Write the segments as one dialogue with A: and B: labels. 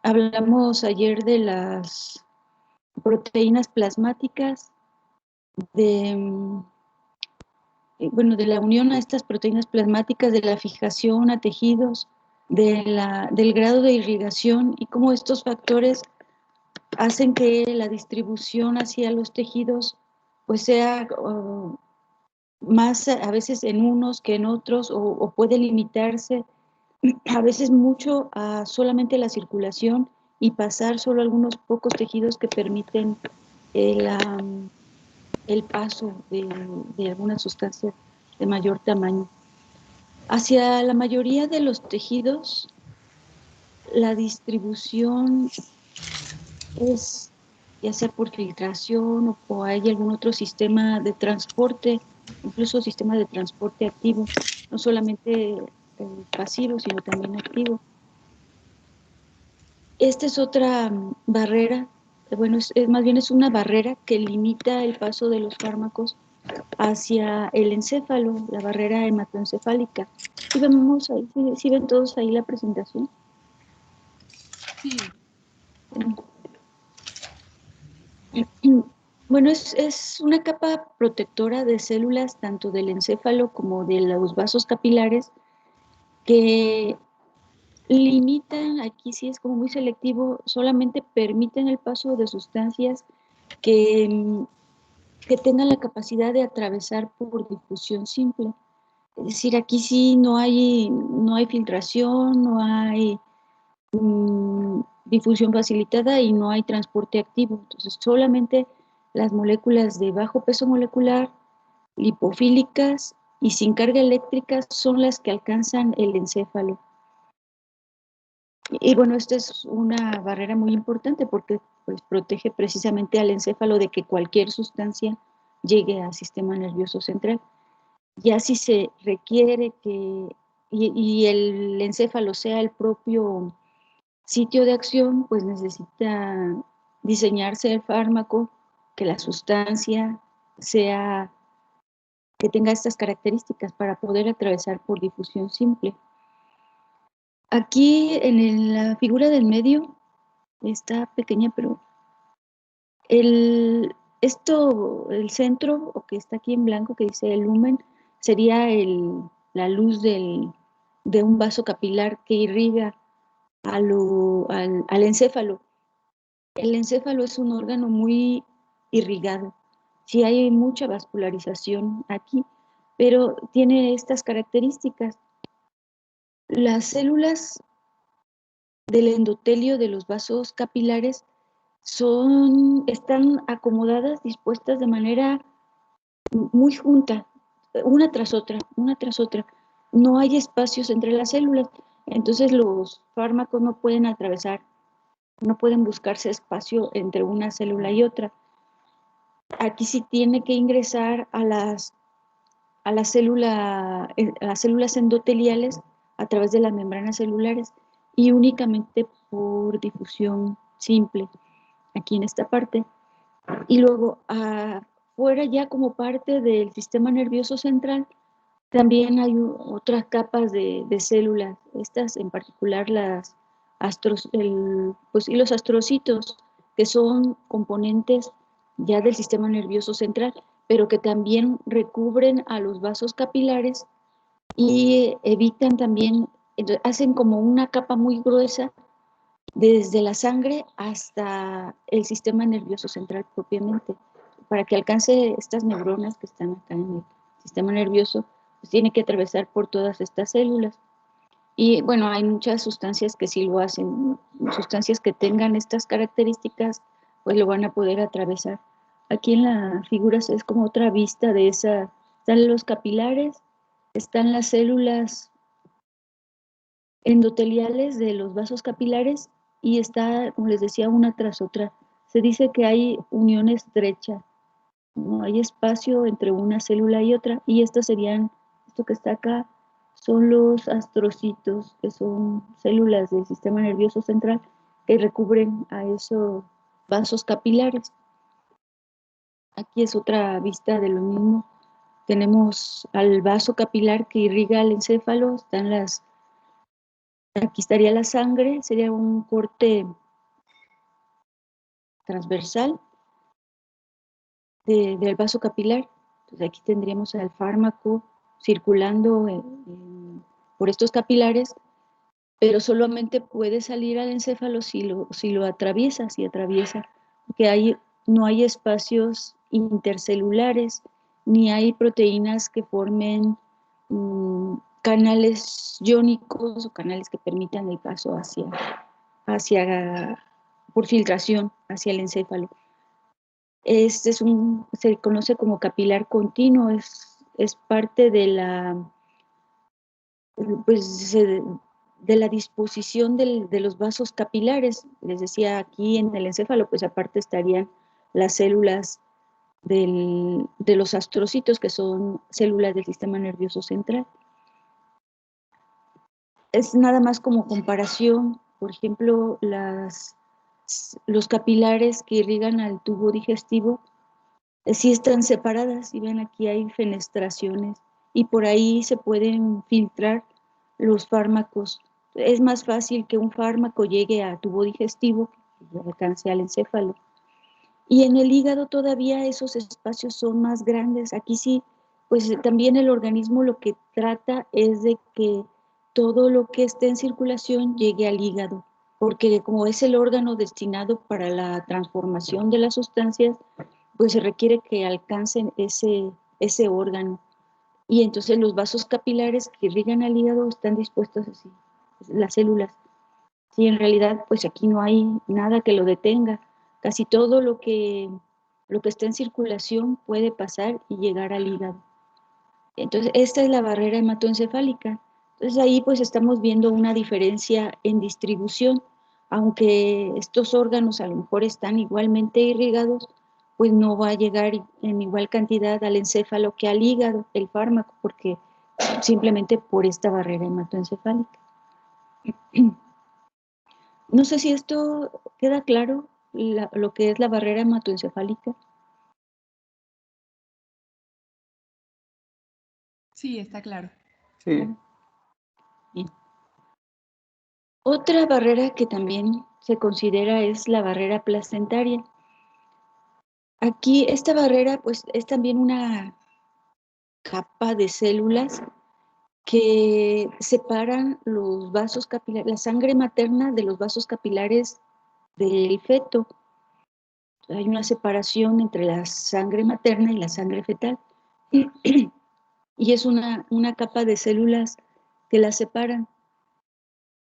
A: Hablamos ayer de las proteínas plasmáticas, de, bueno, de la unión a estas proteínas plasmáticas, de la fijación a tejidos, del grado de irrigación y cómo estos factores hacen que la distribución hacia los tejidos pues sea más a veces en unos que en otros o puede limitarse a veces mucho a solamente la circulación y pasar solo algunos pocos tejidos que permiten el, el paso de algunas sustancias de mayor tamaño. Hacia la mayoría de los tejidos, la distribución es ya sea por filtración o hay algún otro sistema de transporte, incluso sistema de transporte activo, no solamente pasivo, sino también activo. Esta es otra barrera, bueno, más bien es una barrera que limita el paso de los fármacos hacia el encéfalo, la barrera hematoencefálica. ¿Sí vemos ahí, sí ven todos ahí la presentación?
B: Sí.
A: Bueno, es una capa protectora de células tanto del encéfalo como de los vasos capilares que limitan, aquí sí es como muy selectivo, solamente permiten el paso de sustancias que, que tengan la capacidad de atravesar por difusión simple. Es decir, aquí sí no hay filtración, no hay difusión facilitada y no hay transporte activo. Entonces, solamente las moléculas de bajo peso molecular, lipofílicas y sin carga eléctrica son las que alcanzan el encéfalo. Y bueno, esta es una barrera muy importante porque pues, protege precisamente al encéfalo de que cualquier sustancia llegue al sistema nervioso central. Ya si se requiere y el encéfalo sea el propio sitio de acción, pues necesita diseñarse el fármaco, que la sustancia sea, que tenga estas características para poder atravesar por difusión simple. Aquí la figura del medio está pequeña, pero el centro, o que está aquí en blanco, que dice el lumen, sería la luz de un vaso capilar que irriga al encéfalo. El encéfalo es un órgano muy irrigado. Sí hay mucha vascularización aquí, pero tiene estas características. Las células del endotelio de los vasos capilares están acomodadas, dispuestas de manera muy junta, una tras otra. No hay espacios entre las células, entonces los fármacos no pueden atravesar, no pueden buscarse espacio entre una célula y otra. Aquí sí tiene que ingresar a las células endoteliales a través de las membranas celulares y únicamente por difusión simple, aquí en esta parte. Y luego, afuera ya como parte del sistema nervioso central, también hay otras capas de células, estas en particular pues, y los astrocitos, que son componentes ya del sistema nervioso central, pero que también recubren a los vasos capilares y evitan también, hacen como una capa muy gruesa desde la sangre hasta el sistema nervioso central propiamente, para que alcance estas neuronas que están acá en el sistema nervioso, pues tiene que atravesar por todas estas células. Y bueno, hay muchas sustancias que sí lo hacen, sustancias que tengan estas características, pues lo van a poder atravesar. Aquí en la figura es como otra vista de esa, están los capilares, están las células endoteliales de los vasos capilares y está, como les decía, una tras otra. Se dice que hay unión estrecha, no hay espacio entre una célula y otra, y estos serían, esto que está acá, son los astrocitos, que son células del sistema nervioso central que recubren a esos vasos capilares. Aquí es otra vista de lo mismo. Tenemos al vaso capilar que irriga el encéfalo, están Aquí estaría la sangre, sería un corte transversal del vaso capilar. Entonces aquí tendríamos al fármaco circulando por estos capilares, pero solamente puede salir al encéfalo si lo atraviesa, porque no hay espacios intercelulares, ni hay proteínas que formen canales iónicos o canales que permitan el paso por filtración hacia el encéfalo. Se conoce como capilar continuo, es parte de pues, de la disposición de los vasos capilares. Les decía, aquí en el encéfalo, pues aparte estarían las células de los astrocitos, que son células del sistema nervioso central. Es nada más como comparación, por ejemplo, los capilares que irrigan al tubo digestivo, sí están separadas, y ven aquí hay fenestraciones, y por ahí se pueden filtrar los fármacos. Es más fácil que un fármaco llegue a tubo digestivo que alcance al encéfalo. Y en el hígado todavía esos espacios son más grandes. Aquí sí, pues también el organismo lo que trata es de que todo lo que esté en circulación llegue al hígado, porque como es el órgano destinado para la transformación de las sustancias, pues se requiere que alcancen ese órgano. Y entonces los vasos capilares que irrigan al hígado están dispuestos así, las células. Sí, en realidad, pues aquí no hay nada que lo detenga. Casi todo lo que está en circulación puede pasar y llegar al hígado. Entonces, esta es la barrera hematoencefálica. Entonces, ahí pues estamos viendo una diferencia en distribución. Aunque estos órganos a lo mejor están igualmente irrigados, pues no va a llegar en igual cantidad al encéfalo que al hígado, el fármaco, porque simplemente por esta barrera hematoencefálica. No sé si esto queda claro, lo que es la barrera hematoencefálica.
B: Sí, está claro.
C: Sí.
A: Bien. Otra barrera que también se considera es la barrera placentaria. Aquí esta barrera pues es también una capa de células que separan los vasos capilares, la sangre materna de los vasos capilares del feto. Hay una separación entre la sangre materna y la sangre fetal. Y es una capa de células que las separan.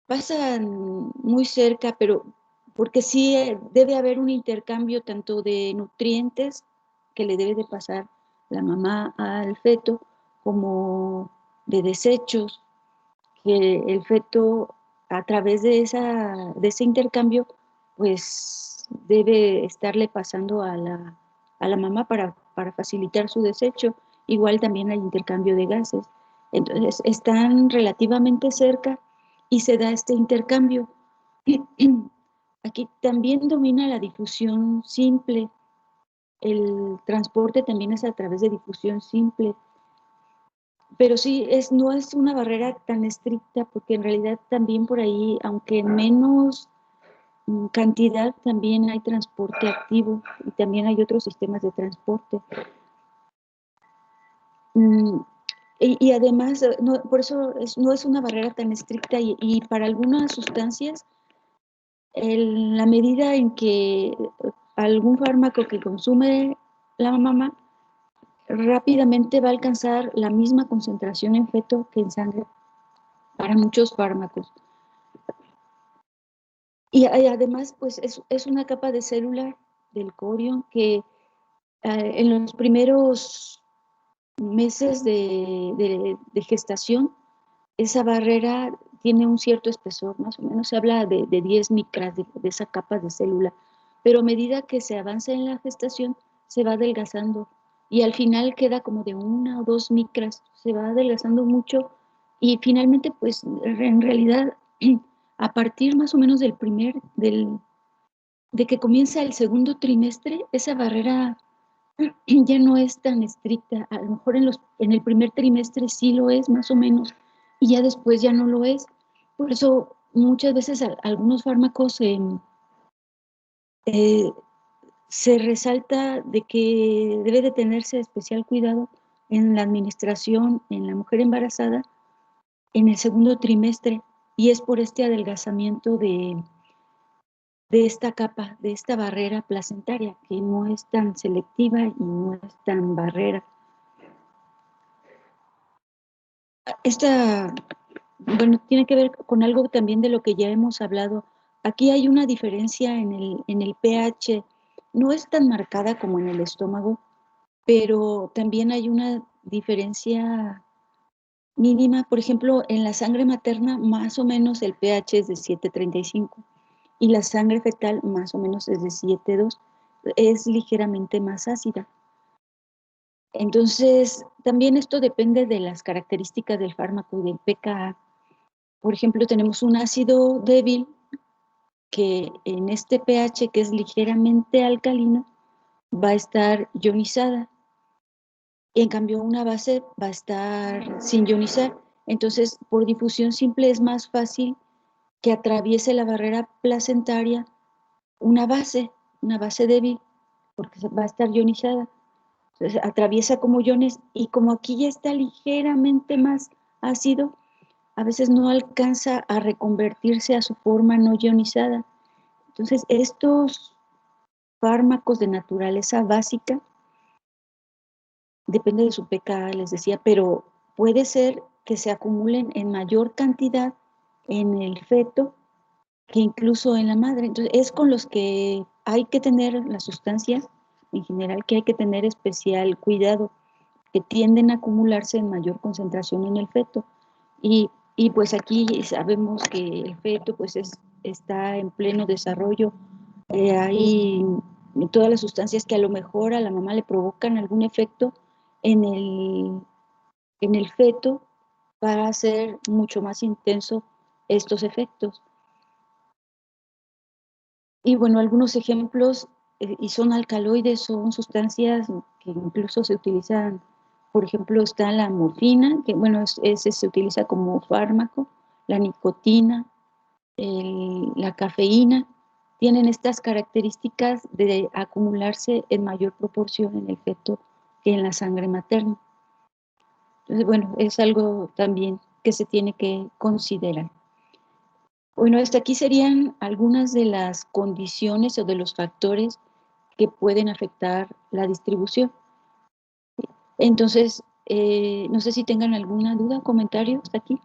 A: Pasan muy cerca, pero porque sí debe haber un intercambio tanto de nutrientes que le debe de pasar la mamá al feto, como de desechos, que el feto a través de ese intercambio, pues debe estarle pasando a la mamá para facilitar su desecho. Igual también hay intercambio de gases. Entonces están relativamente cerca y se da este intercambio. Aquí también domina la difusión simple. El transporte también es a través de difusión simple. Pero sí, no es una barrera tan estricta, porque en realidad también por ahí, aunque en menos cantidad, también hay transporte activo y también hay otros sistemas de transporte. Y además, por eso no es una barrera tan estricta, y para algunas sustancias, en la medida en que algún fármaco que consume la mamá rápidamente va a alcanzar la misma concentración en feto que en sangre para muchos fármacos. Y además, pues es una capa de célula del corion que en los primeros meses de gestación, esa barrera tiene un cierto espesor, más o menos se habla de 10 micras de esa capa de célula, pero a medida que se avanza en la gestación, se va adelgazando, y al final queda como de 1 o 2 micras, se va adelgazando mucho, y finalmente, pues en realidad, a partir más o menos de que comienza el segundo trimestre, esa barrera ya no es tan estricta. A lo mejor en el primer trimestre sí lo es, más o menos, y ya después ya no lo es. Por eso muchas veces algunos fármacos se resalta de que debe de tenerse especial cuidado en la administración en la mujer embarazada en el segundo trimestre, y es por este adelgazamiento de esta capa, de esta barrera placentaria, que no es tan selectiva y no es tan barrera. Esta, bueno, tiene que ver con algo también de lo que ya hemos hablado. Aquí hay una diferencia en el pH, no es tan marcada como en el estómago, pero también hay una diferencia mínima. Por ejemplo, en la sangre materna más o menos el pH es de 7,35 y la sangre fetal más o menos es de 7,2, es ligeramente más ácida. Entonces, también esto depende de las características del fármaco y del pKa. Por ejemplo, tenemos un ácido débil que en este pH, que es ligeramente alcalino, va a estar ionizada. Y en cambio una base va a estar sin ionizar. Entonces, por difusión simple es más fácil que atraviese la barrera placentaria una base débil, porque va a estar ionizada. Entonces, atraviesa como iones y como aquí ya está ligeramente más ácido, a veces no alcanza a reconvertirse a su forma no ionizada. Entonces, estos fármacos de naturaleza básica, depende de su pKa, les decía, pero puede ser que se acumulen en mayor cantidad en el feto que incluso en la madre. Entonces, es con los que hay que tener las sustancias, en general, que hay que tener especial cuidado, que tienden a acumularse en mayor concentración en el feto. Y pues aquí sabemos que el feto pues está en pleno desarrollo. Hay todas las sustancias que a lo mejor a la mamá le provocan algún efecto en en el feto para hacer mucho más intenso estos efectos. Y bueno, algunos ejemplos, y son alcaloides, son sustancias que incluso se utilizan, por ejemplo, está la morfina, que bueno, ese se utiliza como fármaco, la nicotina, la cafeína, tienen estas características de acumularse en mayor proporción en el feto que en la sangre materna. Entonces, bueno, es algo también que se tiene que considerar. Bueno, hasta aquí serían algunas de las condiciones o de los factores que pueden afectar la distribución. Entonces, no sé si tengan alguna duda, comentario hasta aquí.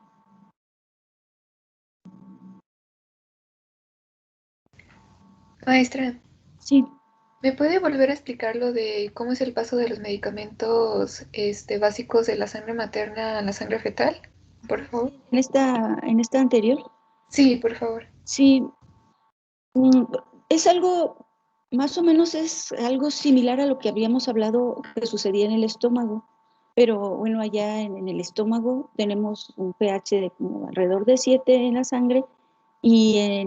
B: Maestra,
A: Sí,
B: ¿me puede volver a explicar lo de cómo es el paso de los medicamentos básicos de la sangre materna a la sangre fetal? Por favor.
A: en esta anterior,
B: Sí, por favor.
A: sí, mm, es algo, más o menos es algo similar a lo que habíamos hablado que sucedía en el estómago, pero bueno, allá en el estómago tenemos un pH de como alrededor de 7 en la sangre y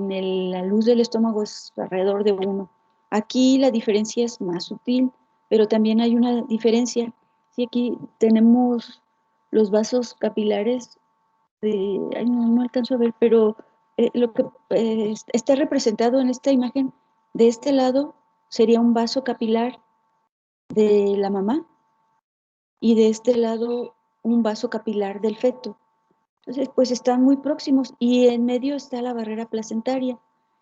A: la luz del estómago es alrededor de 1. Aquí la diferencia es más sutil, pero también hay una diferencia. Sí, aquí tenemos los vasos capilares, ay, no alcanzo a ver, pero lo que está representado en esta imagen, de este lado sería un vaso capilar de la mamá y de este lado un vaso capilar del feto. Entonces, pues están muy próximos y en medio está la barrera placentaria.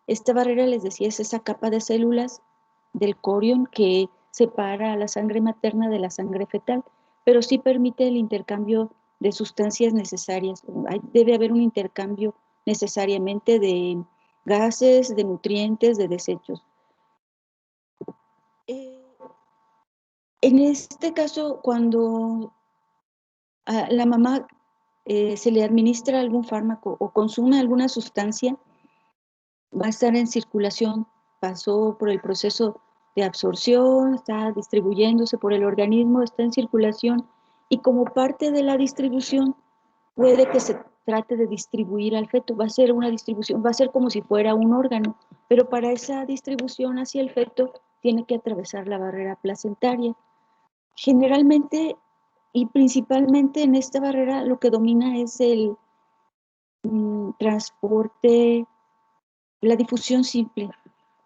A: Esta barrera, les decía, es esa capa de células del corion que separa a la sangre materna de la sangre fetal, pero sí permite el intercambio de sustancias necesarias. Debe haber un intercambio necesariamente de gases, de nutrientes, de desechos. Eh, en este caso, cuando a la mamá se le administra algún fármaco o consume alguna sustancia, va a estar en circulación, pasó por el proceso de absorción, está distribuyéndose por el organismo, está en circulación y como parte de la distribución puede que se trate de distribuir al feto, va a ser una distribución, va a ser como si fuera un órgano, pero para esa distribución hacia el feto tiene que atravesar la barrera placentaria. Generalmente y principalmente en esta barrera lo que domina es transporte, la difusión simple,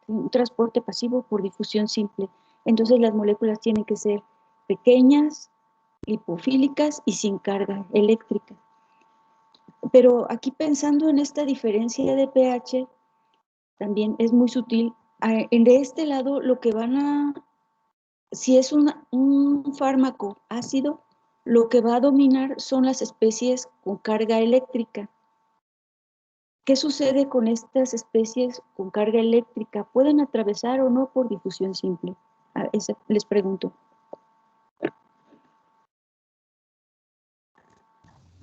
A: un transporte pasivo por difusión simple. Entonces las moléculas tienen que ser pequeñas, lipofílicas y sin carga eléctrica. Pero aquí pensando en esta diferencia de pH, también es muy sutil. De este lado, lo que van a, si es un fármaco ácido, lo que va a dominar son las especies con carga eléctrica. ¿Qué sucede con estas especies con carga eléctrica? ¿Pueden atravesar o no por difusión simple? Les pregunto.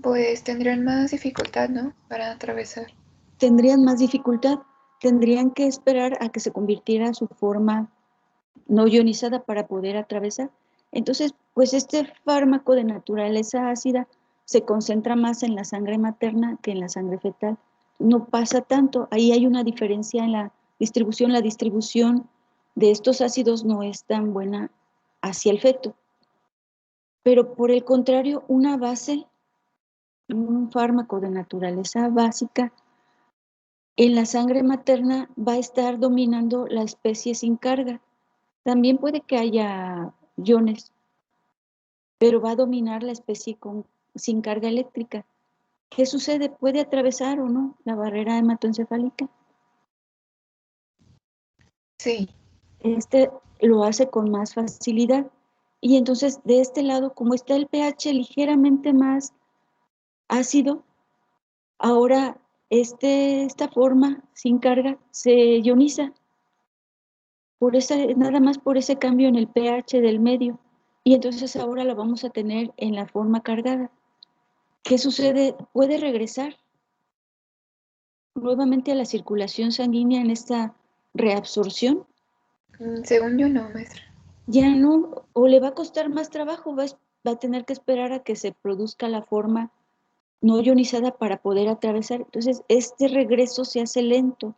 B: Pues tendrían más dificultad, ¿no? Para atravesar.
A: Tendrían más dificultad, tendrían que esperar a que se convirtiera su forma no ionizada para poder atravesar. Entonces, pues este fármaco de naturaleza ácida se concentra más en la sangre materna que en la sangre fetal. No pasa tanto, ahí hay una diferencia en la distribución. La distribución de estos ácidos no es tan buena hacia el feto. Pero por el contrario, una base, un fármaco de naturaleza básica, en la sangre materna va a estar dominando la especie sin carga. También puede que haya iones, pero va a dominar la especie sin carga eléctrica. ¿Qué sucede? ¿Puede atravesar o no la barrera hematoencefálica?
B: Sí.
A: Este lo hace con más facilidad. Y entonces, de este lado, como está el pH ligeramente más ácido, ahora esta forma sin carga se ioniza, nada más por ese cambio en el pH del medio. Y entonces ahora la vamos a tener en la forma cargada. ¿Qué sucede? Puede regresar nuevamente a la circulación sanguínea en esta reabsorción.
B: Según yo no, maestra.
A: Ya no, o le va a costar más trabajo, va a tener que esperar a que se produzca la forma no ionizada para poder atravesar. Entonces, este regreso se hace lento.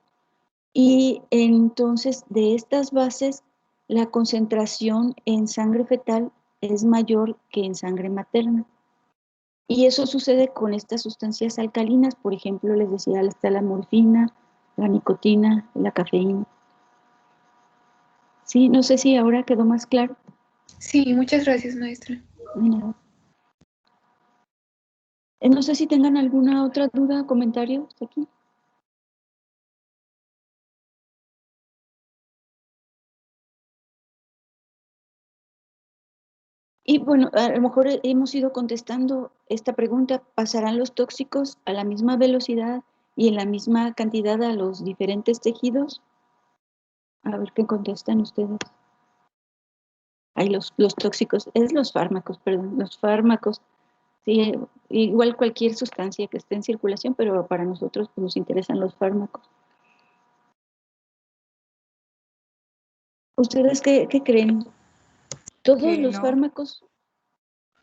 A: Y entonces, de estas bases, la concentración en sangre fetal es mayor que en sangre materna. Y eso sucede con estas sustancias alcalinas, por ejemplo, les decía, está la morfina, la nicotina, la cafeína. Sí, no sé si ahora quedó más claro.
B: Sí, muchas gracias, maestra.
A: No sé si tengan alguna otra duda o comentario hasta aquí. Y bueno, a lo mejor hemos ido contestando esta pregunta. ¿Pasarán los tóxicos a la misma velocidad y en la misma cantidad a los diferentes tejidos? A ver qué contestan ustedes. Hay los tóxicos, los fármacos, perdón, los fármacos. Sí, igual cualquier sustancia que esté en circulación, pero para nosotros pues, nos interesan los fármacos. ¿Ustedes qué creen? ¿Todos los
C: no.
A: fármacos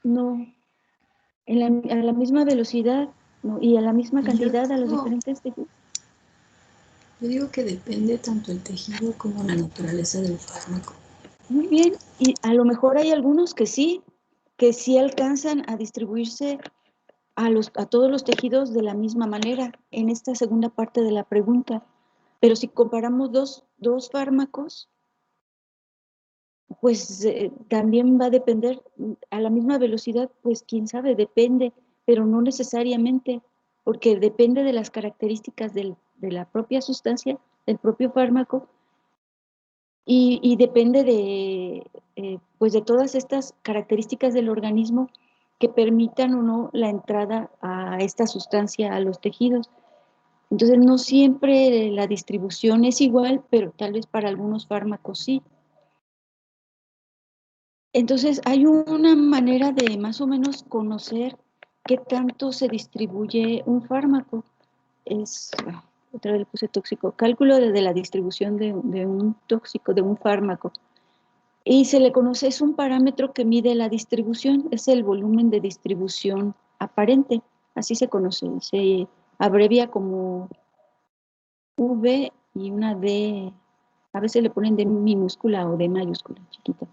A: no, a la misma velocidad no, y a la misma cantidad a los diferentes tejidos?
C: Yo digo que depende tanto el tejido como la naturaleza del fármaco.
A: Muy bien, y a lo mejor hay algunos que sí alcanzan a distribuirse a todos los tejidos de la misma manera en esta segunda parte de la pregunta. Pero si comparamos dos fármacos, pues también va a depender a la misma velocidad, pues quién sabe, depende, pero no necesariamente, porque depende de las características de la propia sustancia, del propio fármaco, y depende pues de todas estas características del organismo que permitan o no la entrada a esta sustancia a los tejidos. Entonces, no siempre la distribución es igual, pero tal vez para algunos fármacos sí. Entonces, hay una manera de más o menos conocer qué tanto se distribuye un fármaco. Otra vez le puse tóxico, cálculo de la distribución de un tóxico, de un fármaco. Y se le conoce, es un parámetro que mide la distribución, es el volumen de distribución aparente, así se conoce, se abrevia como V y una D, a veces le ponen D minúscula o D mayúscula, chiquita.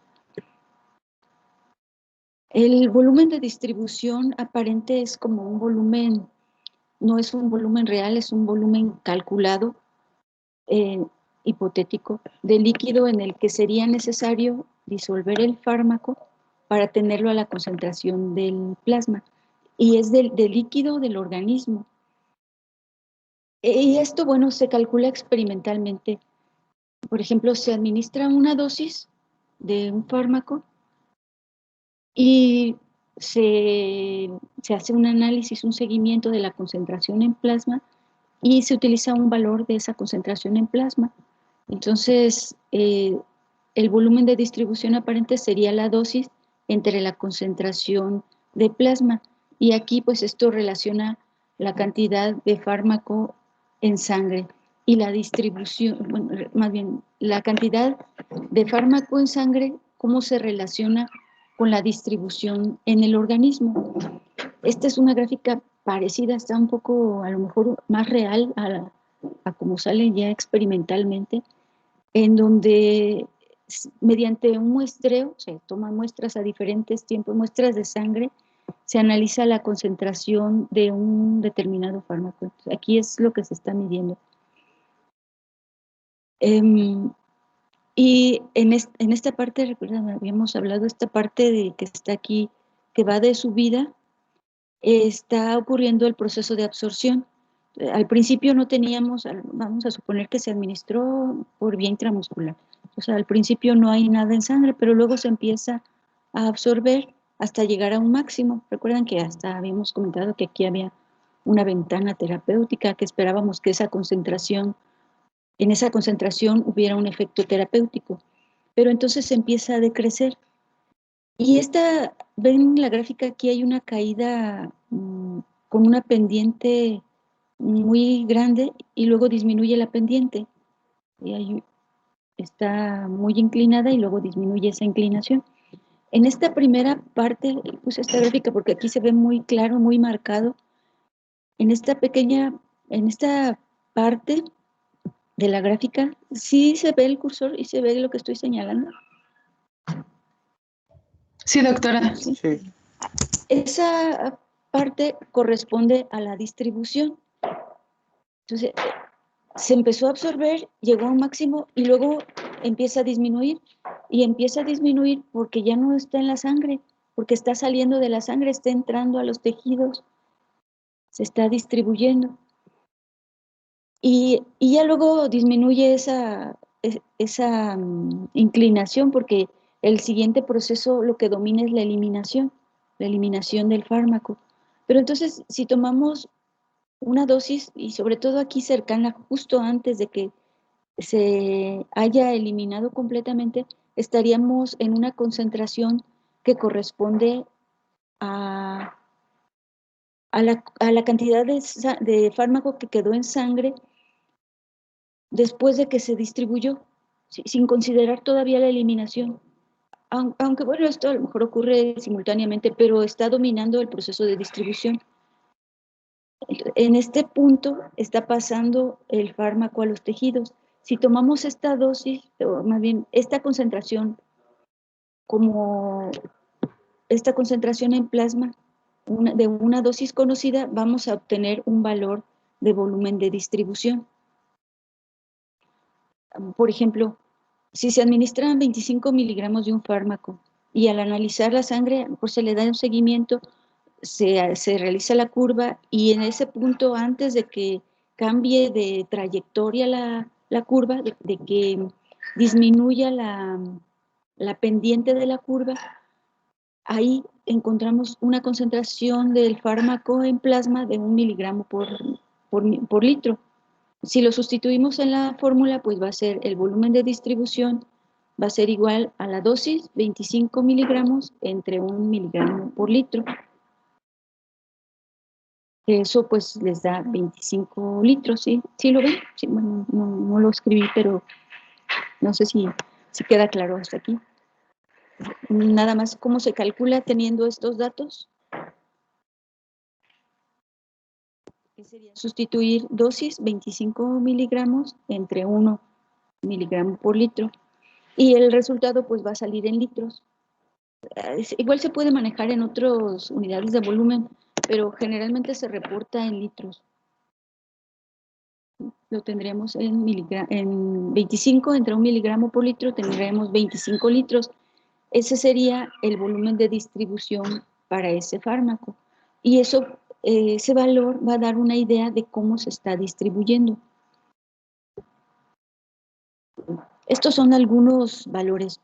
A: El volumen de distribución aparente es como un volumen no es un volumen real, es un volumen calculado, hipotético, de líquido en el que sería necesario disolver el fármaco para tenerlo a la concentración del plasma. Y es del líquido del organismo. Y esto, bueno, se calcula experimentalmente. Por ejemplo, se administra una dosis de un fármaco y se hace un análisis, un seguimiento de la concentración en plasma y se utiliza un valor de esa concentración en plasma. Entonces, el volumen de distribución aparente sería la dosis entre la concentración de plasma. Y aquí, pues, esto relaciona la cantidad de fármaco en sangre y la distribución, bueno, más bien, la cantidad de fármaco en sangre, cómo se relaciona con la distribución en el organismo. Esta es una gráfica parecida, está un poco, a lo mejor, más real a como sale ya experimentalmente, en donde mediante un muestreo, se toman muestras a diferentes tiempos, muestras de sangre, se analiza la concentración de un determinado fármaco. Entonces, aquí es lo que se está midiendo. Y en esta parte, recuerdan, habíamos hablado de esta parte de que está aquí, que va de subida, está ocurriendo el proceso de absorción. Al principio no teníamos, vamos a suponer que se administró por vía intramuscular. O sea, al principio no hay nada en sangre, pero luego se empieza a absorber hasta llegar a un máximo. Recuerdan que hasta habíamos comentado que aquí había una ventana terapéutica, que esperábamos que en esa concentración hubiera un efecto terapéutico. Pero entonces se empieza a decrecer. Y ven la gráfica, aquí hay una caída con una pendiente muy grande y luego disminuye la pendiente. Y ahí está muy inclinada y luego disminuye esa inclinación. En esta primera parte, puse esta gráfica porque aquí se ve muy claro, muy marcado. En esta parte de la gráfica, sí se ve el cursor y se ve lo que estoy señalando.
B: Sí, doctora.
A: Sí. Esa parte corresponde a la distribución. Entonces, se empezó a absorber, llegó a un máximo y luego empieza a disminuir. Y empieza a disminuir porque ya no está en la sangre, porque está saliendo de la sangre, está entrando a los tejidos, se está distribuyendo. Y ya luego disminuye esa inclinación porque el siguiente proceso lo que domina es la eliminación del fármaco. Pero entonces, si tomamos una dosis, y sobre todo aquí cercana, justo antes de que se haya eliminado completamente, estaríamos en una concentración que corresponde a la cantidad de fármaco que quedó en sangre después de que se distribuyó, sin considerar todavía la eliminación. Aunque bueno, esto a lo mejor ocurre simultáneamente, pero está dominando el proceso de distribución. En este punto está pasando el fármaco a los tejidos. Si tomamos esta dosis, o más bien esta concentración, como esta concentración en plasma de una dosis conocida, vamos a obtener un valor de volumen de distribución. Por ejemplo, si se administran 25 miligramos de un fármaco y al analizar la sangre, pues se le da un seguimiento, se realiza la curva y en ese punto, antes de que cambie de trayectoria la curva, de que disminuya la pendiente de la curva, ahí encontramos una concentración del fármaco en plasma de 1 miligramo por litro. Si lo sustituimos en la fórmula, pues va a ser el volumen de distribución, va a ser igual a la dosis, 25 miligramos entre 1 miligramo por litro. Eso pues les da 25 litros, ¿sí? ¿Sí lo ven? Sí, bueno, no lo escribí, pero no sé si queda claro hasta aquí. Nada más, ¿cómo se calcula teniendo estos datos? Que sería sustituir dosis 25 miligramos entre 1 miligramo por litro. Y el resultado pues va a salir en litros. Igual se puede manejar en otras unidades de volumen, pero generalmente se reporta en litros. lo tendríamos en 25, entre 1 miligramo por litro tendríamos 25 litros. Ese sería el volumen de distribución para ese fármaco. Y eso, ese valor va a dar una idea de cómo se está distribuyendo. Estos son algunos valores.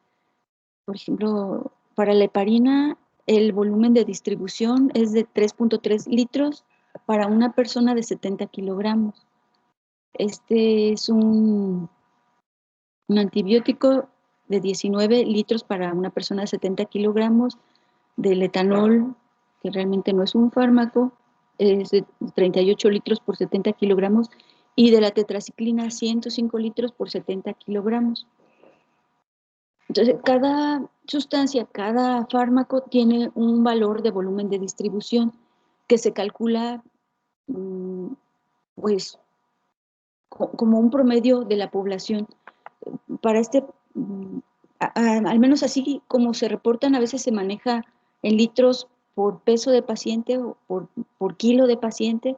A: Por ejemplo, para la heparina, el volumen de distribución es de 3.3 litros para una persona de 70 kilogramos. Este es un antibiótico de 19 litros para una persona de 70 kilogramos. Del etanol, que realmente no es un fármaco, es de 38 litros por 70 kilogramos. Y de la tetraciclina, 105 litros por 70 kilogramos. Entonces, cada sustancia, cada fármaco tiene un valor de volumen de distribución que se calcula, pues, como un promedio de la población. Para al menos así como se reportan, a veces se maneja en litros por peso de paciente o por kilo de paciente.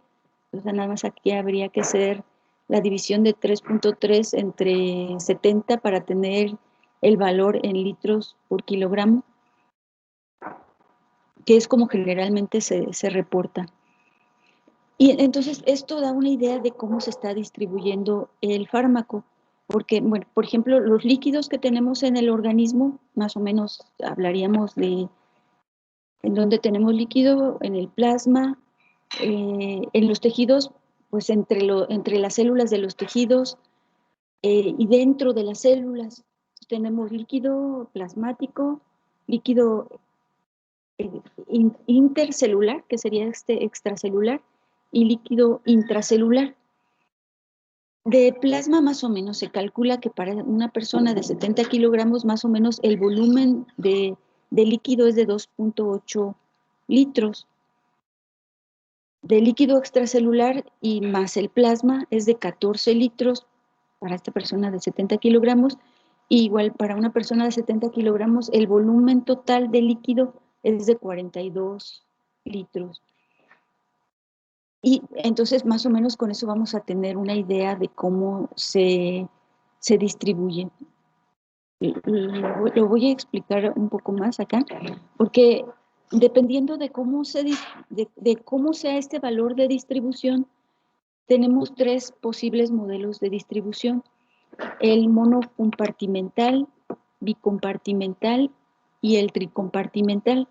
A: O sea, nada más aquí habría que hacer la división de 3.3 entre 70 para tener el valor en litros por kilogramo, que es como generalmente se reporta. Y entonces esto da una idea de cómo se está distribuyendo el fármaco, porque, bueno, por ejemplo, los líquidos que tenemos en el organismo, más o menos hablaríamos de en donde tenemos líquido, en el plasma, en los tejidos, pues entre las células de los tejidos y dentro de las células tenemos líquido plasmático, líquido intercelular, que sería este extracelular, y líquido intracelular. De plasma más o menos se calcula que para una persona de 70 kilogramos más o menos el volumen de líquido es de 2.8 litros. De líquido extracelular y más el plasma es de 14 litros para esta persona de 70 kilogramos. Y igual para una persona de 70 kilogramos el volumen total de líquido es de 42 litros. Y entonces más o menos con eso vamos a tener una idea de cómo se distribuye. Lo voy a explicar un poco más acá, porque dependiendo de cómo cómo sea este valor de distribución, tenemos 3 posibles modelos de distribución: el monocompartimental, bicompartimental y el tricompartimental.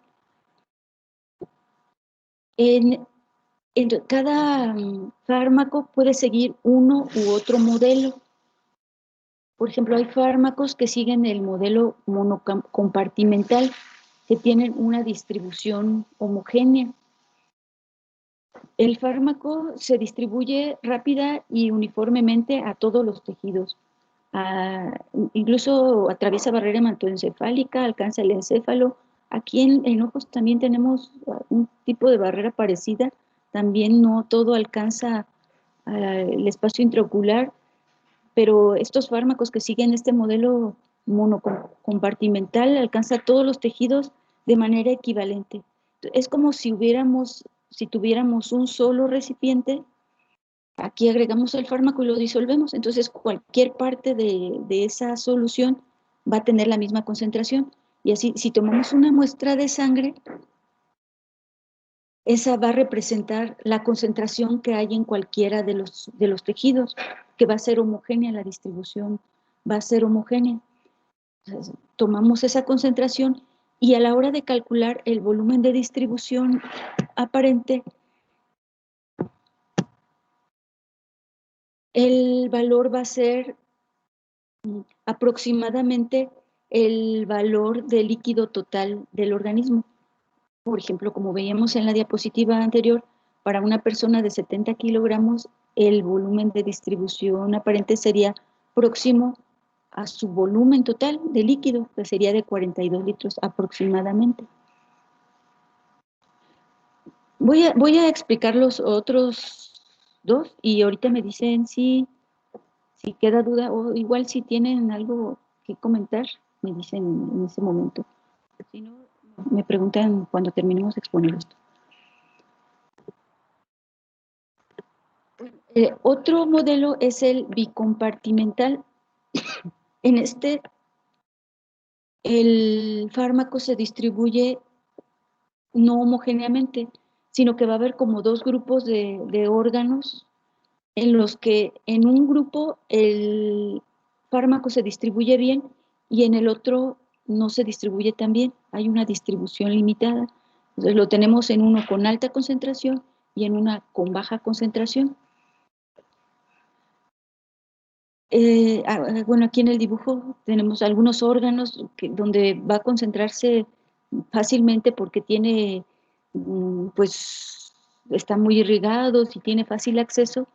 A: En cada fármaco puede seguir uno u otro modelo. Por ejemplo, hay fármacos que siguen el modelo monocompartimental, que tienen una distribución homogénea. El fármaco se distribuye rápida y uniformemente a todos los tejidos. Incluso atraviesa barrera hematoencefálica, alcanza el encéfalo. Aquí en ojos también tenemos un tipo de barrera parecida. También no todo alcanza el espacio intraocular, pero estos fármacos que siguen este modelo monocompartimental alcanza todos los tejidos de manera equivalente. Es como si tuviéramos un solo recipiente. Aquí agregamos el fármaco y lo disolvemos. Entonces, cualquier parte de esa solución va a tener la misma concentración. Y así, si tomamos una muestra de sangre, esa va a representar la concentración que hay en cualquiera de los tejidos, que va a ser homogénea, la distribución va a ser homogénea. Entonces, tomamos esa concentración y a la hora de calcular el volumen de distribución aparente, el valor va a ser aproximadamente el valor de líquido total del organismo. Por ejemplo, como veíamos en la diapositiva anterior, para una persona de 70 kilogramos, el volumen de distribución aparente sería próximo a su volumen total de líquido, que sería de 42 litros aproximadamente. Voy a explicar los otros 2 y ahorita me dicen si queda duda o igual si tienen algo que comentar, me dicen en ese momento. Si no, me preguntan cuando terminemos de exponer esto. Otro modelo es el bicompartimental. En este, el fármaco se distribuye no homogéneamente, sino que va a haber como dos grupos de órganos en los que en un grupo el fármaco se distribuye bien y en el otro no se distribuye tan bien. Hay una distribución limitada. Entonces lo tenemos en uno con alta concentración y en una con baja concentración. Bueno, aquí en el dibujo tenemos algunos órganos donde va a concentrarse fácilmente porque tiene, pues, están muy irrigados y tiene fácil acceso.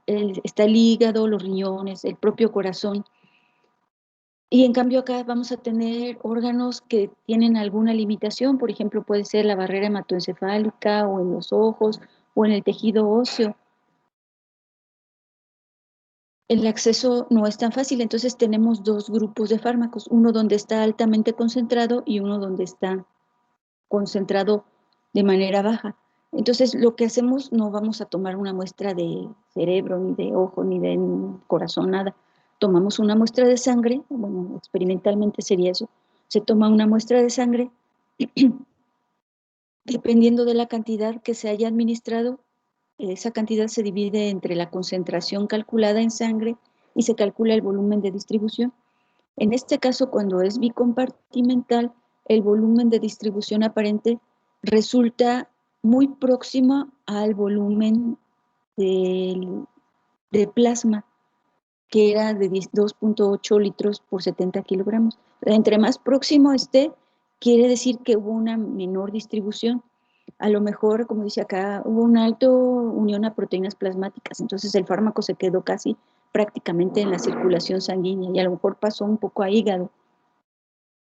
A: Está el hígado, los riñones, el propio corazón. Y en cambio acá vamos a tener órganos que tienen alguna limitación, por ejemplo, puede ser la barrera hematoencefálica o en los ojos o en el tejido óseo. El acceso no es tan fácil, entonces tenemos dos grupos de fármacos, uno donde está altamente concentrado y uno donde está concentrado de manera baja. Entonces lo que hacemos, no vamos a tomar una muestra de cerebro, ni de ojo, ni de corazón, nada. Tomamos una muestra de sangre, bueno, experimentalmente sería eso, se toma una muestra de sangre, dependiendo de la cantidad que se haya administrado, esa cantidad se divide entre la concentración calculada en sangre y se calcula el volumen de distribución. En este caso, cuando es bicompartimental, el volumen de distribución aparente resulta muy próximo al volumen de plasma, que era de 2.8 litros por 70 kilogramos. Entre más próximo esté, quiere decir que hubo una menor distribución. A lo mejor, como dice acá, hubo una alta unión a proteínas plasmáticas, entonces el fármaco se quedó casi prácticamente en la circulación sanguínea y a lo mejor pasó un poco a hígado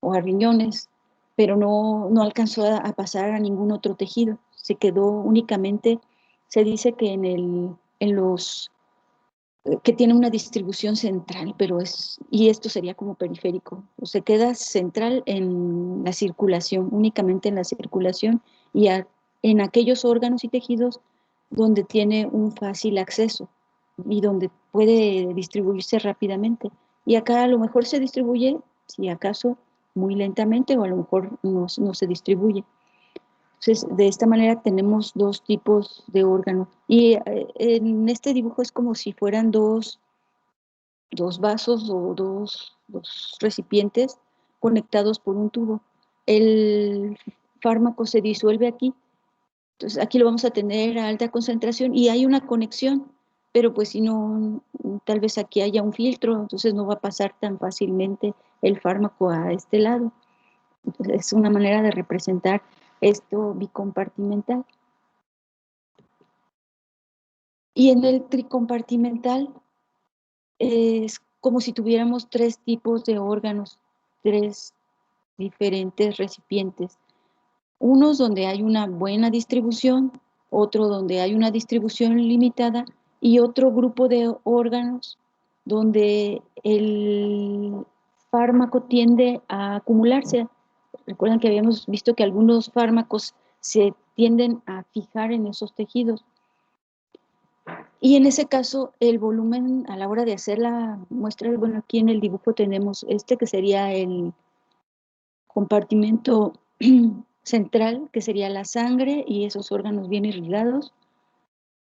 A: o a riñones, pero no alcanzó a pasar a ningún otro tejido. Se quedó únicamente, se dice que en los que tiene una distribución central, y esto sería como periférico, o se queda central en la circulación, únicamente en la circulación y en aquellos órganos y tejidos donde tiene un fácil acceso y donde puede distribuirse rápidamente. Y acá a lo mejor se distribuye, si acaso, muy lentamente o a lo mejor no se distribuye. Entonces, de esta manera tenemos dos tipos de órganos. Y en este dibujo es como si fueran dos vasos o dos recipientes conectados por un tubo. El fármaco se disuelve aquí, entonces aquí lo vamos a tener a alta concentración y hay una conexión, pero pues si no, tal vez aquí haya un filtro, entonces no va a pasar tan fácilmente el fármaco a este lado. Entonces, es una manera de representar esto bicompartimental. Y en el tricompartimental es como si tuviéramos tres tipos de órganos, tres diferentes recipientes. Unos donde hay una buena distribución, otro donde hay una distribución limitada y otro grupo de órganos donde el fármaco tiende a acumularse. Recuerdan que habíamos visto que algunos fármacos se tienden a fijar en esos tejidos. Y en ese caso, el volumen a la hora de hacer la muestra, bueno, aquí en el dibujo tenemos este que sería el compartimento central, que sería la sangre y esos órganos bien irrigados.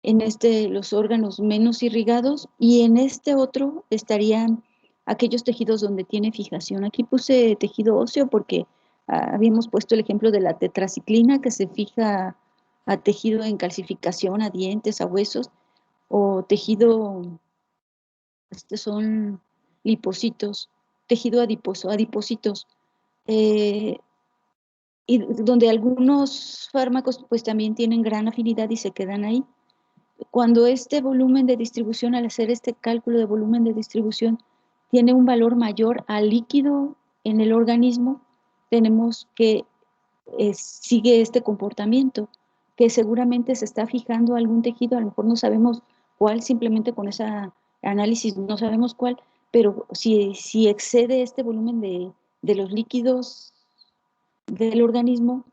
A: En este, los órganos menos irrigados, y en este otro estarían aquellos tejidos donde tiene fijación. Aquí puse tejido óseo porque habíamos puesto el ejemplo de la tetraciclina que se fija a tejido en calcificación, a dientes, a huesos, o tejido, estos son lipocitos, tejido adiposo, adipocitos, eh, y donde algunos fármacos pues también tienen gran afinidad y se quedan ahí. Cuando este volumen de distribución, al hacer este cálculo de volumen de distribución, tiene un valor mayor al líquido en el organismo, tenemos que sigue este comportamiento, que seguramente se está fijando algún tejido, a lo mejor no sabemos cuál, simplemente con ese análisis no sabemos cuál, pero si excede este volumen de los líquidos del organismo,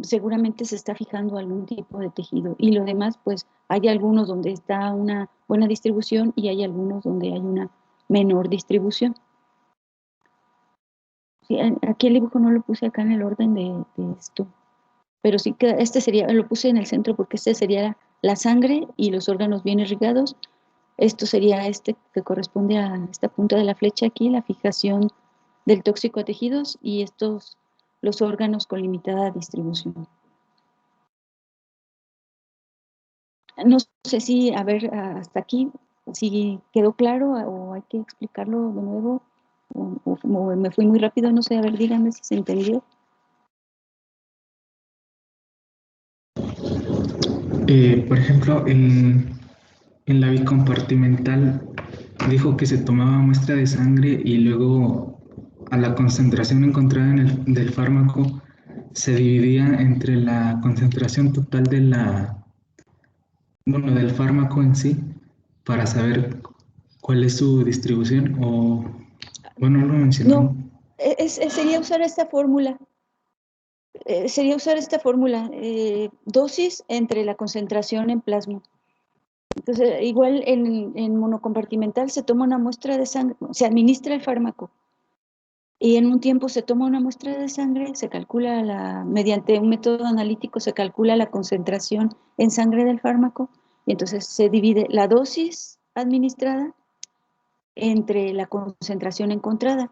A: seguramente se está fijando algún tipo de tejido. Y lo demás, pues hay algunos donde está una buena distribución y hay algunos donde hay una menor distribución. Sí, aquí el dibujo no lo puse acá en el orden de esto, pero sí que este sería, lo puse en el centro porque este sería la sangre y los órganos bien irrigados. Esto sería este que corresponde a esta punta de la flecha aquí, la fijación del tóxico a tejidos, y estos los órganos con limitada distribución. No sé si, a ver, hasta aquí, si quedó claro o hay que explicarlo de nuevo, o me fui muy rápido, no sé, a ver, díganme si se entendió.
D: Por ejemplo, en la bicompartimental dijo que se tomaba muestra de sangre y luego a la concentración encontrada del fármaco se dividía entre la concentración total del fármaco en sí para saber cuál es su distribución o, bueno, lo mencionó.
A: No, sería usar esta fórmula. Sería usar esta fórmula, dosis entre la concentración en plasma. Entonces, igual en monocompartimental se toma una muestra de sangre, se administra el fármaco y en un tiempo se toma una muestra de sangre, se calcula mediante un método analítico se calcula la concentración en sangre del fármaco y entonces se divide la dosis administrada entre la concentración encontrada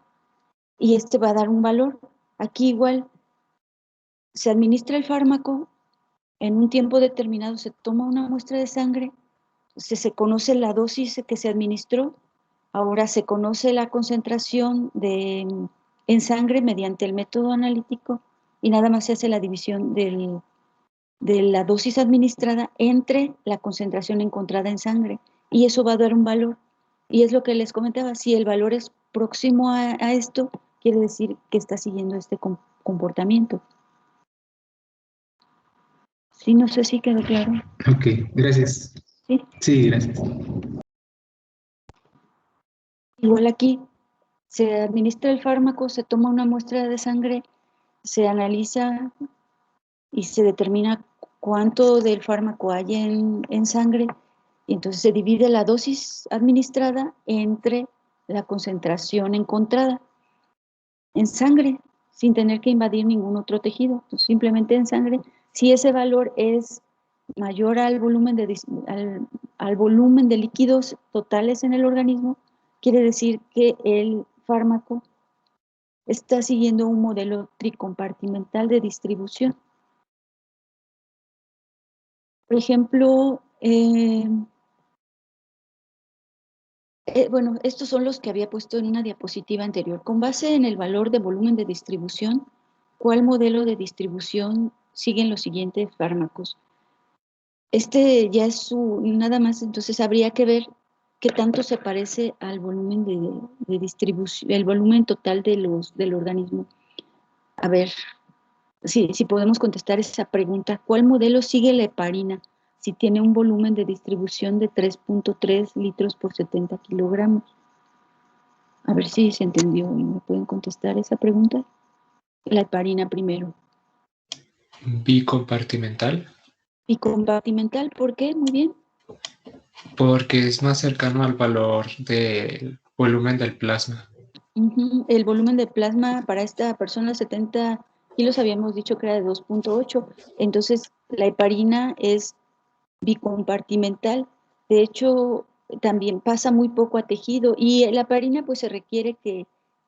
A: y este va a dar un valor. Aquí igual se administra el fármaco, en un tiempo determinado se toma una muestra de sangre, se conoce la dosis que se administró, ahora se conoce la concentración en sangre mediante el método analítico y nada más se hace la división de la dosis administrada entre la concentración encontrada en sangre y eso va a dar un valor. Y es lo que les comentaba, si el valor es próximo a esto, quiere decir que está siguiendo este comportamiento. Sí, no sé si quedó claro.
D: Ok, gracias.
A: Sí.
D: Sí, gracias.
A: Igual aquí, se administra el fármaco, se toma una muestra de sangre, se analiza y se determina cuánto del fármaco hay en sangre, y entonces se divide la dosis administrada entre la concentración encontrada en sangre, sin tener que invadir ningún otro tejido, entonces, simplemente en sangre. Si ese valor es mayor al volumen de líquidos totales en el organismo, quiere decir que el fármaco está siguiendo un modelo tricompartimental de distribución. Por ejemplo, bueno, estos son los que había puesto en una diapositiva anterior. Con base en el valor de volumen de distribución, ¿cuál modelo de distribución siguen los siguientes fármacos? Este ya es nada más, entonces habría que ver qué tanto se parece al volumen de distribución, el volumen total del organismo. A ver, si podemos contestar esa pregunta, ¿cuál modelo sigue la heparina si tiene un volumen de distribución de 3.3 litros por 70 kilogramos? A ver si se entendió y me pueden contestar esa pregunta. La heparina primero.
E: Bicompartimental,
A: Bicompartimental, ¿por qué? Muy bien.
E: porque es más cercano al valor del volumen del plasma.
A: El volumen de plasma para esta persona, 70 kilos, habíamos dicho que era de 2.8. Entonces, la heparina es bicompartimental. De hecho, también pasa muy poco a tejido. Y la heparina, pues se requiere que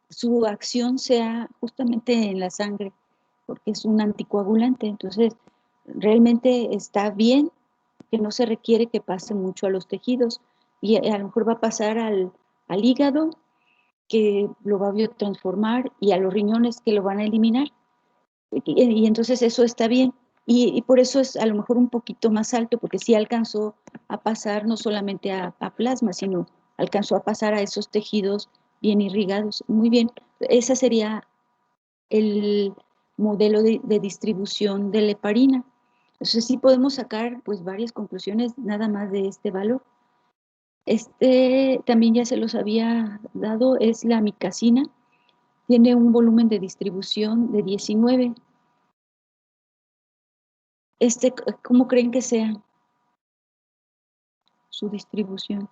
A: su acción sea justamente en la sangre, porque es un anticoagulante. Entonces, realmente está bien que no se requiere que pase mucho a los tejidos. Y a lo mejor va a pasar al hígado, que lo va a biotransformar, y a los riñones, que lo van a eliminar. Y entonces eso está bien. Y por eso es a lo mejor un poquito más alto, porque sí alcanzó a pasar no solamente a plasma, sino alcanzó a pasar a esos tejidos bien irrigados. Muy bien, ese sería el modelo de distribución de la heparina. Entonces sí podemos sacar pues varias conclusiones nada más de este valor. Este también ya se los había dado, es la amicacina. Tiene un volumen de distribución de 19. ¿Cómo creen que sea su distribución?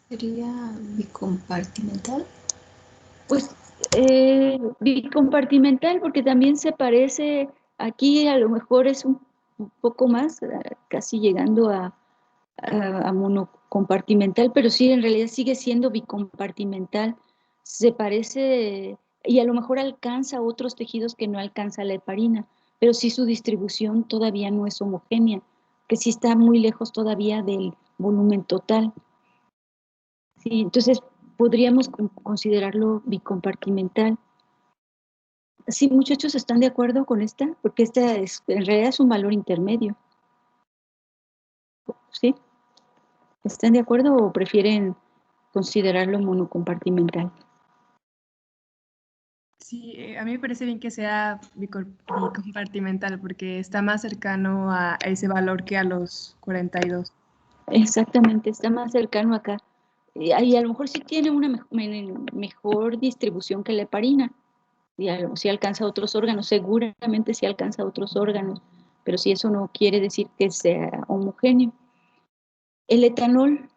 C: ¿Sería bicompartimental?
A: Pues bicompartimental, porque también se parece, aquí a lo mejor es un poco más, casi llegando a monocompartimental, pero sí, en realidad sigue siendo bicompartimental. Se parece, y a lo mejor alcanza otros tejidos que no alcanza la heparina, pero sí su distribución todavía no es homogénea, que sí está muy lejos todavía del volumen total. Sí, entonces podríamos considerarlo bicompartimental. Sí, muchachos, ¿están de acuerdo con esta? Porque esta en realidad es un valor intermedio. ¿Sí? ¿Están de acuerdo o prefieren considerarlo monocompartimental?
F: Sí, a mí me parece bien que sea bicompartimental porque está más cercano a ese valor que a los 42.
A: Exactamente, está más cercano acá. Y a lo mejor sí tiene una mejor distribución que la heparina. Sí alcanza otros órganos, seguramente sí alcanza otros órganos, pero sí eso no quiere decir que sea homogéneo. El etanol,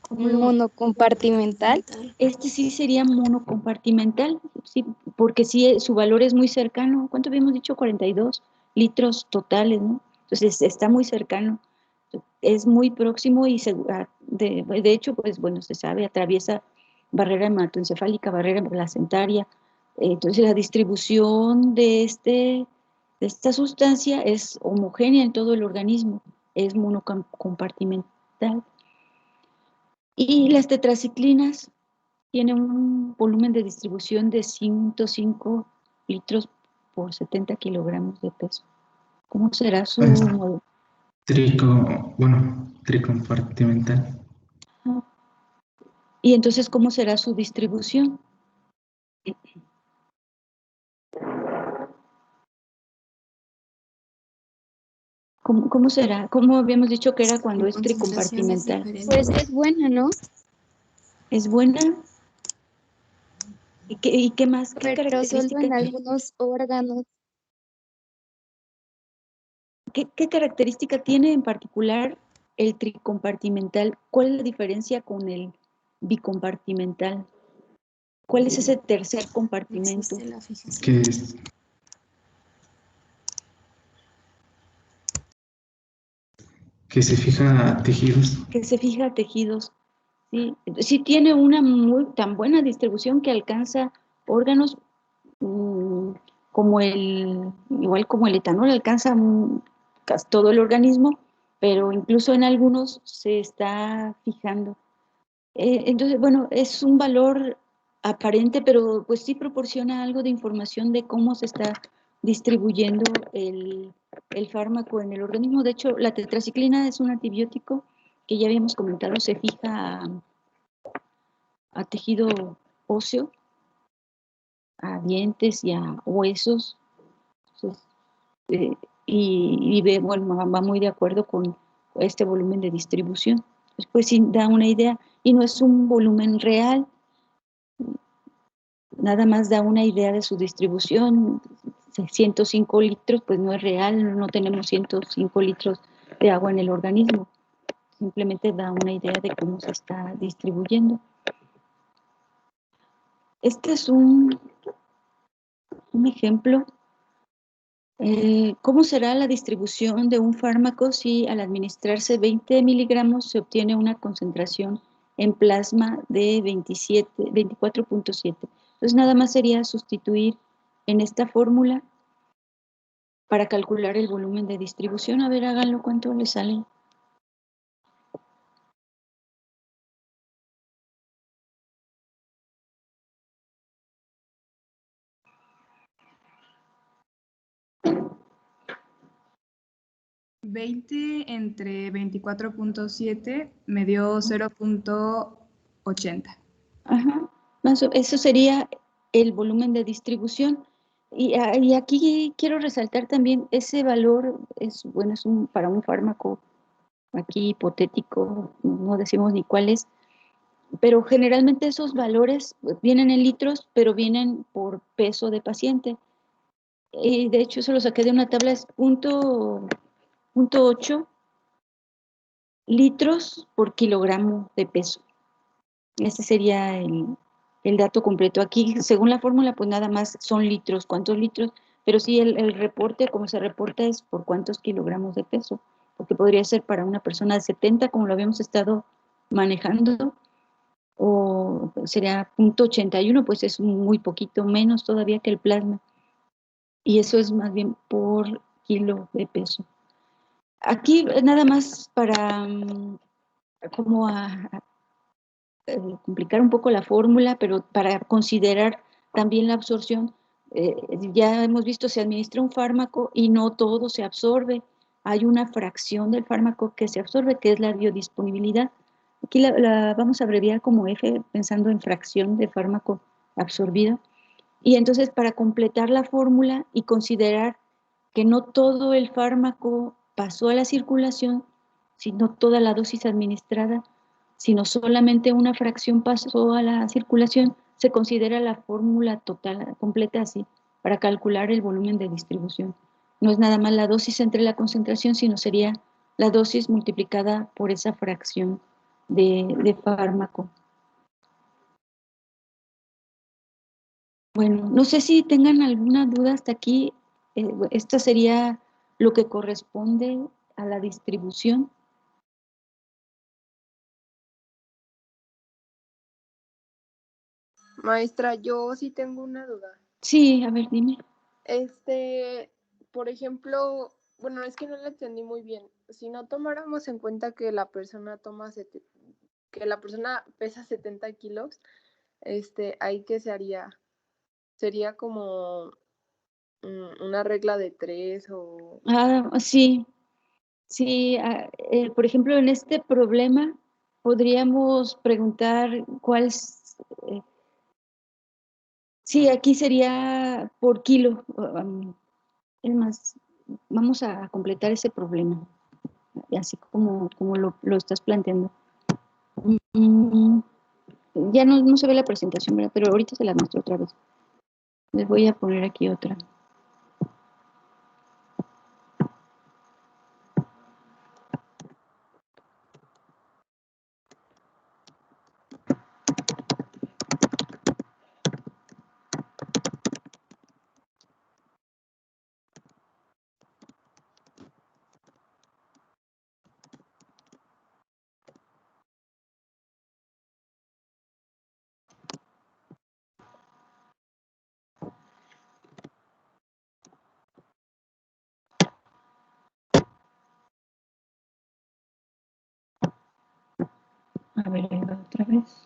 G: Monocompartimental.
A: este sí sería monocompartimental, sí, porque sí su valor es muy cercano. ¿Cuánto habíamos dicho? 42 litros totales, ¿no? Entonces está muy cercano, es muy próximo y de hecho, pues bueno, se sabe, atraviesa barrera hematoencefálica, barrera placentaria. Entonces la distribución de esta sustancia es homogénea en todo el organismo, es monocompartimental. Y las tetraciclinas tienen un volumen de distribución de 105 litros por 70 kilogramos de peso. ¿Cómo será su
D: Pues,
A: modelo?
D: tricompartimental.
A: Y entonces, ¿cómo será su distribución? ¿Cómo será? ¿Cómo habíamos dicho que era cuando
C: En
A: es
C: concentraciones
A: tricompartimental?
G: Pues
C: diferentes.
G: es buena, ¿no?
A: ¿Es buena? ¿Y qué más? ¿Qué
G: Pero solo
A: característica,
G: en algunos órganos.
A: qué característica tiene en particular el tricompartimental? ¿Cuál es la diferencia con el bicompartimental? ¿Cuál es ese tercer compartimento?
C: Existe la fijación.
D: Que es, que se fija a tejidos.
A: Que se fija a tejidos. Sí, sí tiene una tan buena distribución que alcanza órganos mm, igual como el etanol, alcanza casi todo el organismo, pero incluso en algunos se está fijando. Entonces, bueno, es un valor aparente, pero pues sí proporciona algo de información de cómo se está distribuyendo el fármaco en el organismo. De hecho, la tetraciclina es un antibiótico que ya habíamos comentado, se fija a tejido óseo, a dientes y a huesos. Entonces, eh, bueno, va muy de acuerdo con este volumen de distribución. Después sí da una idea y no es un volumen real, nada más da una idea de su distribución. 105 litros, pues no es real, no tenemos 105 litros de agua en el organismo, simplemente da una idea de cómo se está distribuyendo. Este es un ejemplo. ¿Cómo será la distribución de un fármaco si al administrarse 20 miligramos se obtiene una concentración en plasma de 24.7? Entonces nada más sería sustituir en esta fórmula para calcular el volumen de distribución. A ver, háganlo, ¿cuánto le sale?
F: $20 entre 24.7 me dio 0.80.
A: Ajá, eso sería el volumen de distribución. Y aquí quiero resaltar también ese valor, bueno, para un fármaco aquí hipotético, no decimos ni cuál es, pero generalmente esos valores vienen en litros, pero vienen por peso de paciente. Y de hecho, eso lo saqué de una tabla, es punto 8 litros por kilogramo de peso. Ese sería el dato completo. Aquí, según la fórmula, pues nada más son litros, cuántos litros, pero sí el reporte, como se reporta, es por cuántos kilogramos de peso, porque podría ser para una persona de 70, como lo habíamos estado manejando, o sería punto 81, pues es muy poquito menos todavía que el plasma, y eso es más bien por kilo de peso. Aquí nada más para como complicar un poco la fórmula, pero para considerar también la absorción, ya hemos visto, se administra un fármaco y no todo se absorbe. Hay una fracción del fármaco que se absorbe, que es la biodisponibilidad. Aquí la vamos a abreviar como F, pensando en fracción de fármaco absorbido. Y entonces, para completar la fórmula y considerar que no todo el fármaco pasó a la circulación, sino toda la dosis administrada, sino solamente una fracción pasó a la circulación, se considera la fórmula total, completa así, para calcular el volumen de distribución. No es nada más la dosis entre la concentración, sino sería la dosis multiplicada por esa fracción de fármaco. Bueno, no sé si tengan alguna duda hasta aquí. Esta sería lo que corresponde a la distribución.
G: Maestra, yo sí tengo una duda.
A: Sí, a ver, dime.
G: Por ejemplo, bueno, es que no la entendí muy bien. Si no tomáramos en cuenta que la persona pesa 70 kilos, ¿ahí qué se haría? ¿Sería como una regla de 3 o...?
A: Sí, sí. Por ejemplo, en este problema podríamos preguntar cuál es. Sí, aquí sería por kilo. Es más, vamos a completar ese problema, así como lo estás planteando. Mm, Ya no se ve la presentación, ¿verdad? Pero ahorita se la muestro otra vez. Les voy a poner aquí otra. A ver, ahí va otra vez.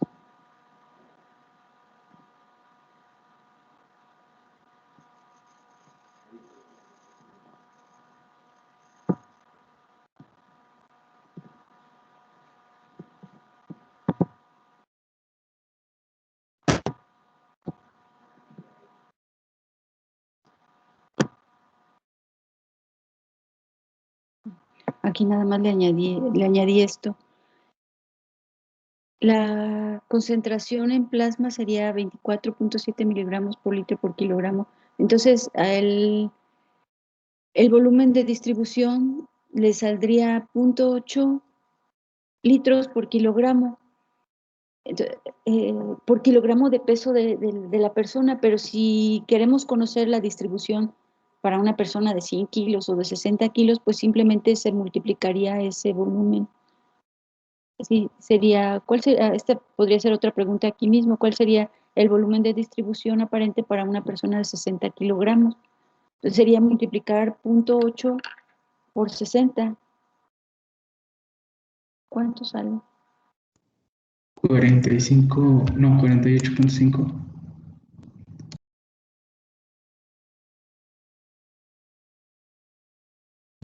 A: Aquí nada más le añadí esto. La concentración en plasma sería 24.7 miligramos por litro por kilogramo. Entonces, el volumen de distribución le saldría 0.8 litros por kilogramo. Entonces, por kilogramo de peso de la persona, pero si queremos conocer la distribución para una persona de 100 kilos o de 60 kilos, pues simplemente se multiplicaría ese volumen. Sí, esta podría ser otra pregunta aquí mismo, ¿cuál sería el volumen de distribución aparente para una persona de 60 kilogramos? Entonces sería multiplicar 0.8 por 60. ¿Cuánto sale?
D: 45, no, 48.5.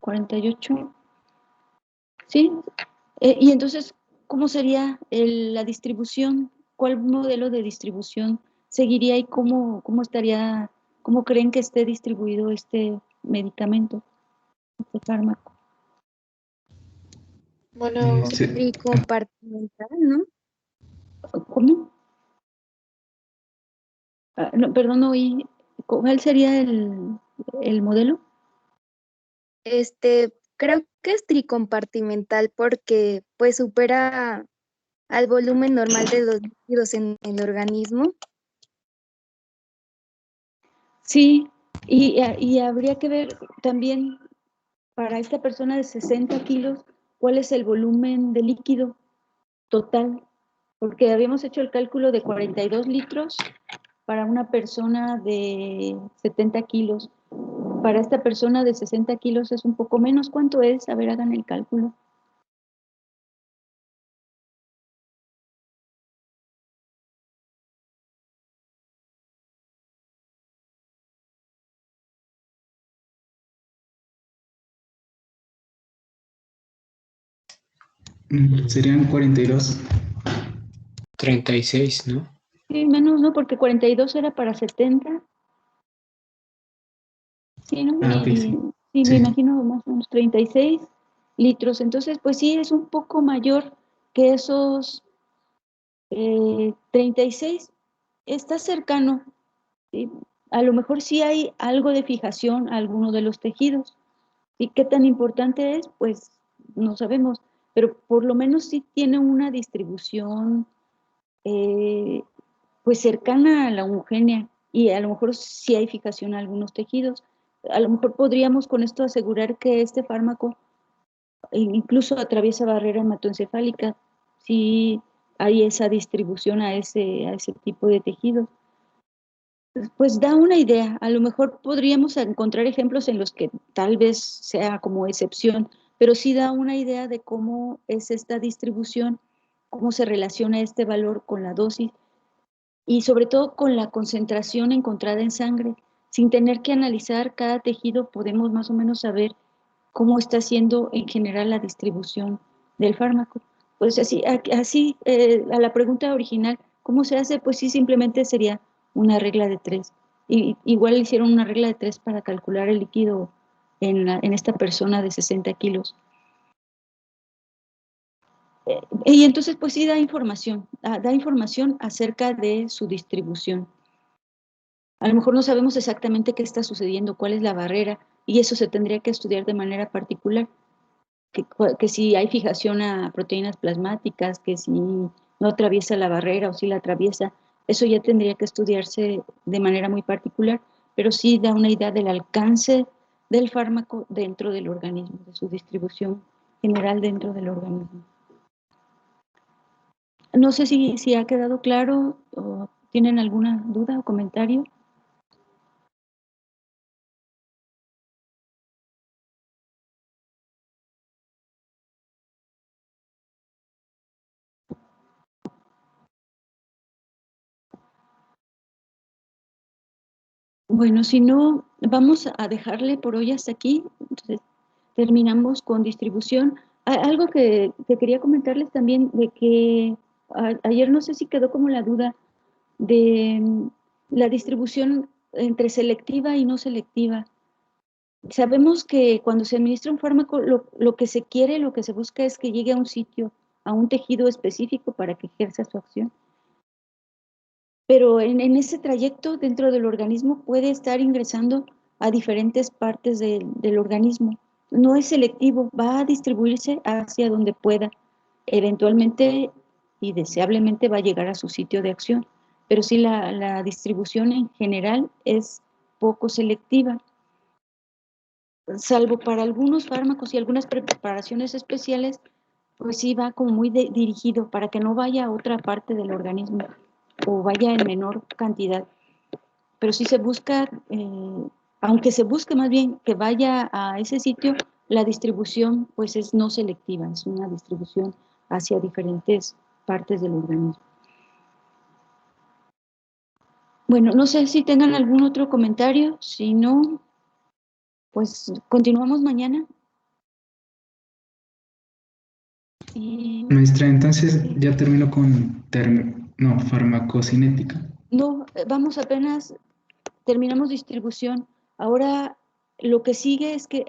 A: 48. ¿Sí? Y entonces, ¿cómo sería la distribución? ¿Cuál modelo de distribución seguiría y cómo creen que esté distribuido este medicamento, este fármaco?
B: Bueno,
D: Sí,
H: Bicompartimental, ¿no?
A: ¿Cómo? No, perdón, no oí. ¿Cuál sería el modelo?
H: Creo que es tricompartimental porque pues supera al volumen normal de los líquidos en el organismo.
A: Sí, y habría que ver también para esta persona de 60 kilos, cuál es el volumen de líquido total, porque habíamos hecho el cálculo de 42 litros para una persona de 70 kilos. Para esta persona de 60 kilos es un poco menos. ¿Cuánto es? A ver, hagan el cálculo.
D: Serían 42.
E: 36, ¿no?
A: Sí, menos, ¿no? Porque 42 era para 70. Sí, ¿no?
D: Ah, ok, sí.
A: Sí, me
D: Sí.
A: imagino más o menos 36 litros. Entonces, pues sí, es un poco mayor que esos 36. Está cercano, ¿sí? A lo mejor sí hay algo de fijación a alguno de los tejidos. ¿Y qué tan importante es? Pues no sabemos, pero por lo menos sí tiene una distribución pues cercana a la homogénea, y a lo mejor sí hay fijación a algunos tejidos. A lo mejor podríamos con esto asegurar que este fármaco incluso atraviesa barrera hematoencefálica, si hay esa distribución a ese tipo de tejidos. Pues da una idea. A lo mejor podríamos encontrar ejemplos en los que tal vez sea como excepción, pero sí da una idea de cómo es esta distribución, cómo se relaciona este valor con la dosis y sobre todo con la concentración encontrada en sangre. Sin tener que analizar cada tejido, podemos más o menos saber cómo está siendo en general la distribución del fármaco. Pues así a la pregunta original, ¿cómo se hace? Pues sí, simplemente sería una regla de 3. Igual hicieron una regla de 3 para calcular el líquido en esta persona de 60 kilos. Y entonces, pues sí da información acerca de su distribución. A lo mejor no sabemos exactamente qué está sucediendo, cuál es la barrera, y eso se tendría que estudiar de manera particular. Que si hay fijación a proteínas plasmáticas, que si no atraviesa la barrera o si la atraviesa, eso ya tendría que estudiarse de manera muy particular, pero sí da una idea del alcance del fármaco dentro del organismo, de su distribución general dentro del organismo. No sé si ha quedado claro o tienen alguna duda o comentario. Bueno, si no, vamos a dejarle por hoy hasta aquí. Entonces, terminamos con distribución. Algo que quería comentarles también, de que ayer no sé si quedó como la duda de la distribución entre selectiva y no selectiva. Sabemos que cuando se administra un fármaco, lo que se quiere, lo que se busca es que llegue a un sitio, a un tejido específico para que ejerza su acción. Pero en ese trayecto dentro del organismo puede estar ingresando a diferentes partes del organismo. No es selectivo, va a distribuirse hacia donde pueda. Eventualmente y deseablemente va a llegar a su sitio de acción. Pero sí, la distribución en general es poco selectiva, salvo para algunos fármacos y algunas preparaciones especiales, pues sí va como muy dirigido para que no vaya a otra parte del organismo o vaya en menor cantidad. Pero sí se busca, aunque se busque más bien que vaya a ese sitio, la distribución pues es no selectiva, es una distribución hacia diferentes partes del organismo. Bueno, no sé si tengan algún otro comentario, si no, pues continuamos mañana.
D: Maestra, entonces ya termino con farmacocinética.
A: No, vamos apenas, terminamos distribución. Ahora lo que sigue es que